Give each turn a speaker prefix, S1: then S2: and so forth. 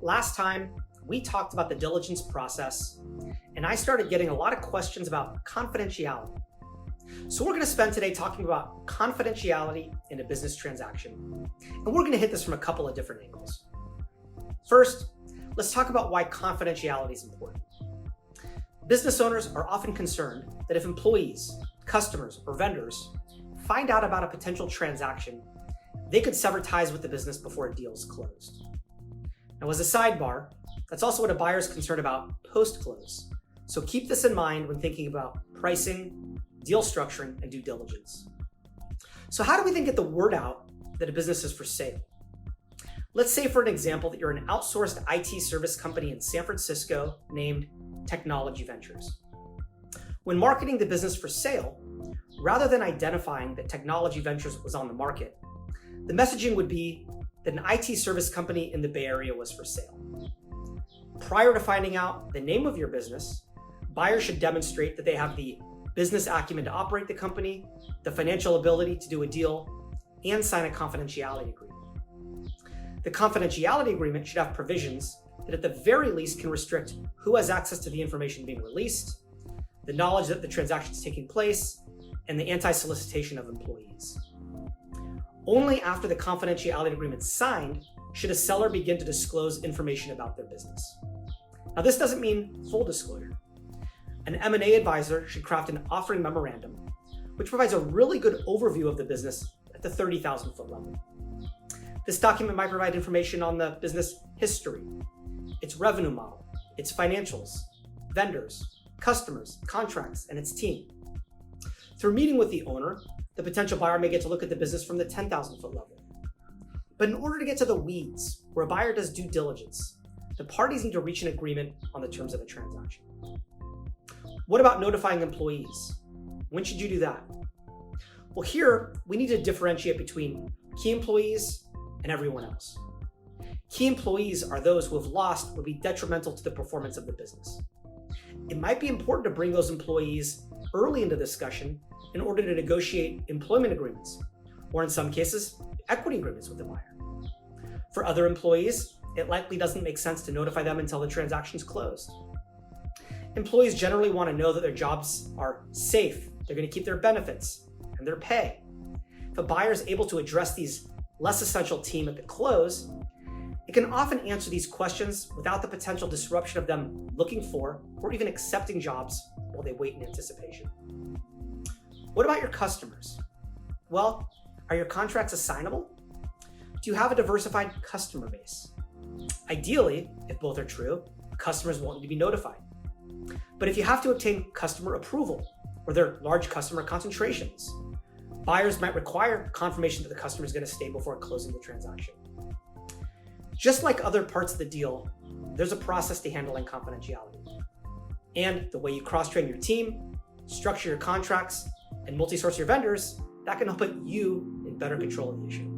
S1: Last time, we talked about the diligence process, and I started getting a lot of questions about confidentiality. So we're going to spend today talking about confidentiality in a business transaction, and we're going to hit this from a couple of different angles. First, let's talk about why confidentiality is important. Business owners are often concerned that if employees, customers, or vendors find out about a potential transaction, they could sever ties with the business before a deal is closed. Now, as a sidebar, that's also what a buyer is concerned about post-close. So keep this in mind when thinking about pricing, deal structuring, and due diligence. So how do we then get the word out that a business is for sale? Let's say, for an example, that you're an outsourced IT service company in San Francisco named Technology Ventures. When marketing the business for sale, rather than identifying that Technology Ventures was on the market, the messaging would be that an IT service company in the Bay Area was for sale. Prior to finding out the name of your business, buyers should demonstrate that they have the business acumen to operate the company, the financial ability to do a deal, and sign a confidentiality agreement. The confidentiality agreement should have provisions that at the very least can restrict who has access to the information being released, the knowledge that the transaction is taking place, and the anti-solicitation of employees. Only after the confidentiality agreement is signed should a seller begin to disclose information about their business. Now, this doesn't mean full disclosure. An M&A advisor should craft an offering memorandum, which provides a really good overview of the business at the 30,000-foot level. This document might provide information on the business history, its revenue model, its financials, vendors, customers, contracts, and its team. Through meeting with the owner, the potential buyer may get to look at the business from the 10,000-foot level. But in order to get to the weeds, where a buyer does due diligence, the parties need to reach an agreement on the terms of a transaction. What about notifying employees? When should you do that? Well, here, we need to differentiate between key employees and everyone else. Key employees are those who, if lost, would be detrimental to the performance of the business. It might be important to bring those employees early into the discussion in order to negotiate employment agreements, or in some cases, equity agreements with the buyer. For other employees, it likely doesn't make sense to notify them until the transaction's closed. Employees generally want to know that their jobs are safe, they're going to keep their benefits, and their pay. If a buyer is able to address these less essential team at the close, it can often answer these questions without the potential disruption of them looking for or even accepting jobs while they wait in anticipation. What about your customers? Well, are your contracts assignable? Do you have a diversified customer base? Ideally, if both are true, customers won't need to be notified. But if you have to obtain customer approval or there are large customer concentrations, buyers might require confirmation that the customer is going to stay before closing the transaction. Just like other parts of the deal, there's a process to handling confidentiality. And the way you cross-train your team, structure your contracts, and multi-source your vendors, that can help put you in better control of the issue.